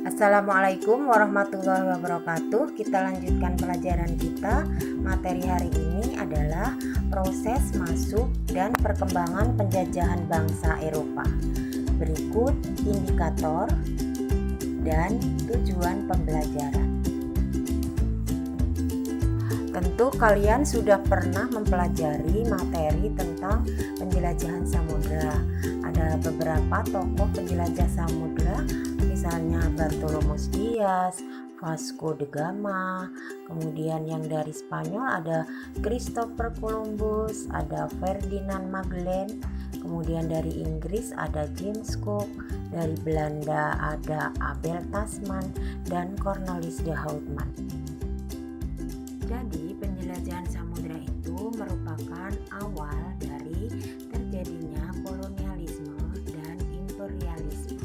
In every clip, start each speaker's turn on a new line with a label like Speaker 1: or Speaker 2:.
Speaker 1: Assalamualaikum warahmatullahi wabarakatuh. Kita lanjutkan pelajaran kita. Materi hari ini adalah proses masuk dan perkembangan penjajahan bangsa Eropa. Berikut indikator dan tujuan pembelajaran. Tentu kalian sudah pernah mempelajari materi tentang penjelajahan samudra. Ada beberapa tokoh penjelajah samudra, misalnya Bartolomé Dias, Vasco da Gama, kemudian yang dari Spanyol ada Christopher Columbus, ada Ferdinand Magellan, kemudian dari Inggris ada James Cook, dari Belanda ada Abel Tasman dan Cornelis de Houtman. Jadi penjelajahan samudra itu merupakan awal dari terjadinya kolonialisme dan imperialisme.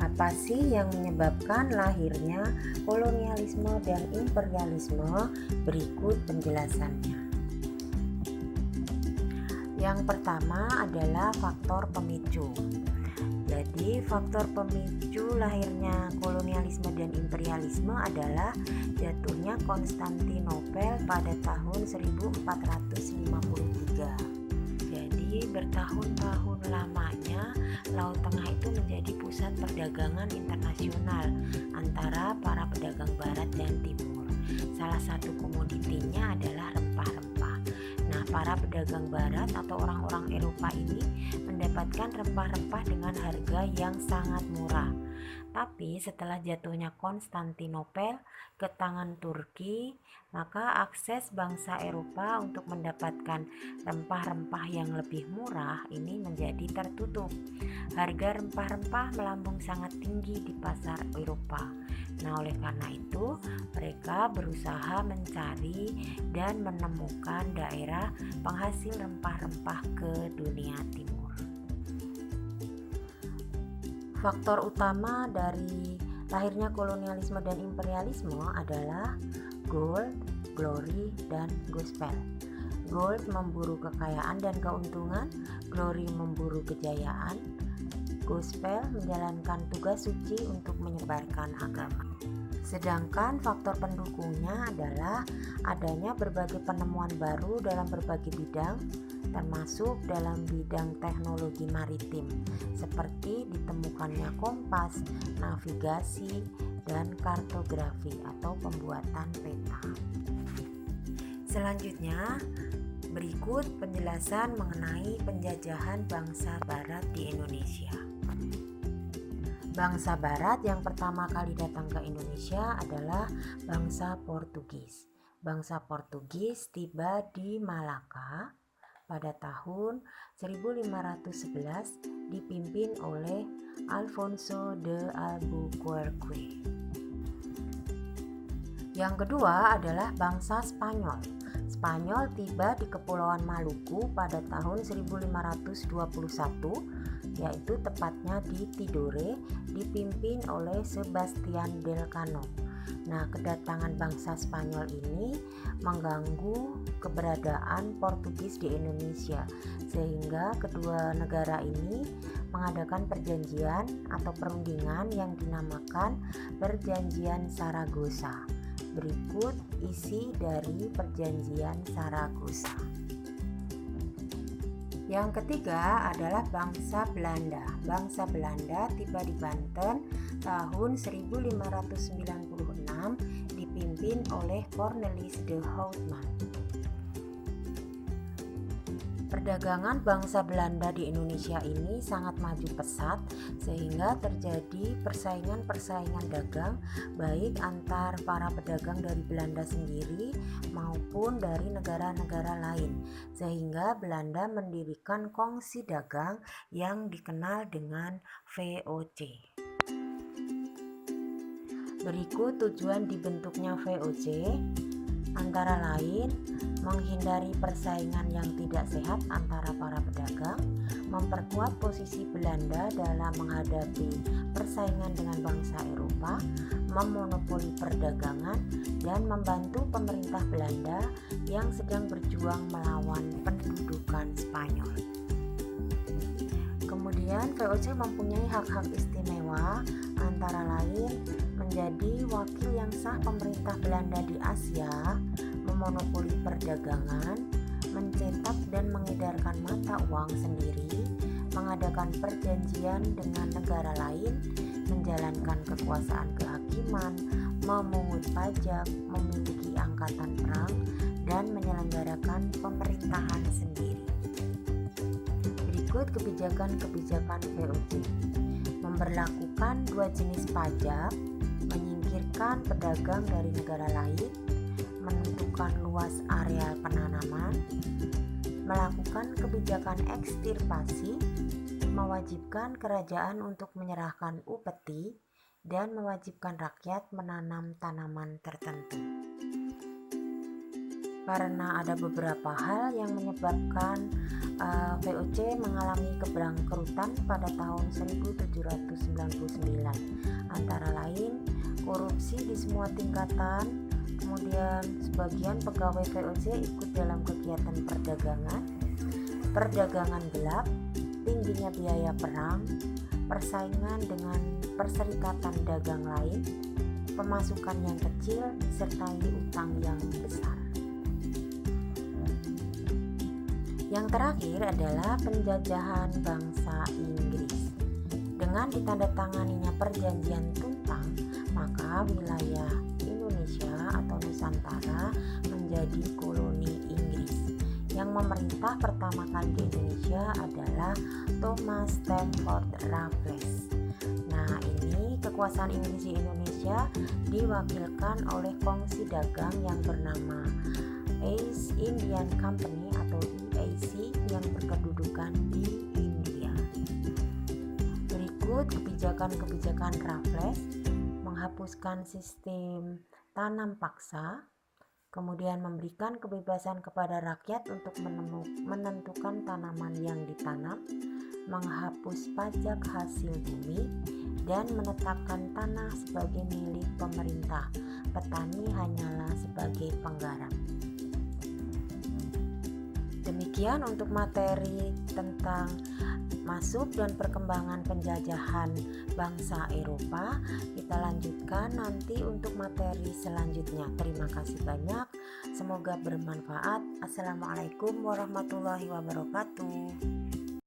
Speaker 1: Apa sih yang menyebabkan lahirnya kolonialisme dan imperialisme? Berikut penjelasannya. Yang pertama adalah faktor pemicu. Jadi faktor pemicu lahirnya kolonialisme dan imperialisme adalah jatuhnya Konstantinopel pada tahun 1453. Jadi bertahun-tahun lamanya Laut Tengah itu menjadi pusat perdagangan internasional antara para pedagang barat dan timur. Salah satu komoditinya adalah rempah-rempah. Nah, para pedagang barat atau orang-orang Eropa ini mendapatkan rempah-rempah dengan harga yang sangat murah. Tapi setelah jatuhnya Konstantinopel ke tangan Turki, maka akses bangsa Eropa untuk mendapatkan rempah-rempah yang lebih murah ini menjadi tertutup. Harga rempah-rempah melambung sangat tinggi di pasar Eropa. Nah, oleh karena itu mereka berusaha mencari dan menemukan daerah penghasil rempah-rempah ke dunia timur. Faktor utama dari lahirnya kolonialisme dan imperialisme adalah gold, glory, dan gospel. Gold memburu kekayaan dan keuntungan, glory memburu kejayaan, gospel menjalankan tugas suci untuk menyebarkan agama. Sedangkan faktor pendukungnya adalah adanya berbagai penemuan baru dalam berbagai bidang, termasuk dalam bidang teknologi maritim, seperti ditemukannya kompas, navigasi, dan kartografi atau pembuatan peta. Selanjutnya, berikut penjelasan mengenai penjajahan bangsa Barat di Indonesia. Bangsa Barat yang pertama kali datang ke Indonesia adalah bangsa Portugis. Bangsa Portugis tiba di Malaka pada tahun 1511 dipimpin oleh Alfonso de Albuquerque. Yang kedua adalah bangsa Spanyol. Spanyol tiba di Kepulauan Maluku pada tahun 1521, yaitu tepatnya di Tidore, dipimpin oleh Sebastian del Cano. Nah, kedatangan bangsa Spanyol ini mengganggu keberadaan Portugis di Indonesia, sehingga kedua negara ini mengadakan perjanjian atau perundingan yang dinamakan Perjanjian Saragossa. Berikut isi dari Perjanjian Saragossa. Yang ketiga adalah bangsa Belanda. Bangsa Belanda tiba di Banten tahun 1596 dipimpin oleh Cornelis de Houtman. Perdagangan bangsa Belanda di Indonesia ini sangat maju pesat, sehingga terjadi persaingan dagang baik antar para pedagang dari Belanda sendiri maupun dari negara-negara lain, sehingga Belanda mendirikan kongsi dagang yang dikenal dengan VOC. Berikut tujuan dibentuknya VOC, antara lain menghindari persaingan yang tidak sehat antara para pedagang, memperkuat posisi Belanda dalam menghadapi persaingan dengan bangsa Eropa, memonopoli perdagangan, dan membantu pemerintah Belanda yang sedang berjuang melawan pendudukan Spanyol. Kemudian VOC mempunyai hak-hak istimewa antara lain menjadi wakil yang sah pemerintah Belanda di Asia, memonopoli perdagangan, mencetak dan mengedarkan mata uang sendiri, mengadakan perjanjian dengan negara lain, menjalankan kekuasaan kehakiman, memungut pajak, memiliki angkatan perang, dan menyelenggarakan pemerintahan sendiri. Berikut kebijakan-kebijakan VOC. Memberlakukan 2 jenis pajak, menyingkirkan pedagang dari negara lain, menentukan luas areal penanaman, melakukan kebijakan ekstirpasi, mewajibkan kerajaan untuk menyerahkan upeti, dan mewajibkan rakyat menanam tanaman tertentu. Karena ada beberapa hal yang menyebabkan VOC mengalami kebangkrutan pada tahun 1799, antara lain korupsi di semua tingkatan, kemudian sebagian pegawai VOC ikut dalam kegiatan perdagangan gelap, tingginya biaya perang, persaingan dengan perserikatan dagang lain, pemasukan yang kecil, disertai utang yang besar. Yang terakhir adalah penjajahan bangsa Inggris. Dengan ditandatanganinya perjanjian Tuntang, maka wilayah Indonesia atau Nusantara menjadi koloni Inggris. Yang memerintah pertama kali di Indonesia adalah Thomas Stamford Raffles. Nah, ini kekuasaan Inggris di Indonesia diwakilkan oleh kongsi dagang yang bernama East Indian Company atau EAC yang berkedudukan di India. Berikut kebijakan-kebijakan Raffles: menghapuskan sistem tanam paksa, kemudian memberikan kebebasan kepada rakyat untuk menentukan tanaman yang ditanam, menghapus pajak hasil bumi, dan menetapkan tanah sebagai milik pemerintah. Petani hanyalah sebagai penggarap. Demikian untuk materi tentang masuk dan perkembangan penjajahan bangsa Eropa. Kita lanjutkan nanti untuk materi selanjutnya. Terima kasih banyak. Semoga bermanfaat. Assalamualaikum warahmatullahi wabarakatuh.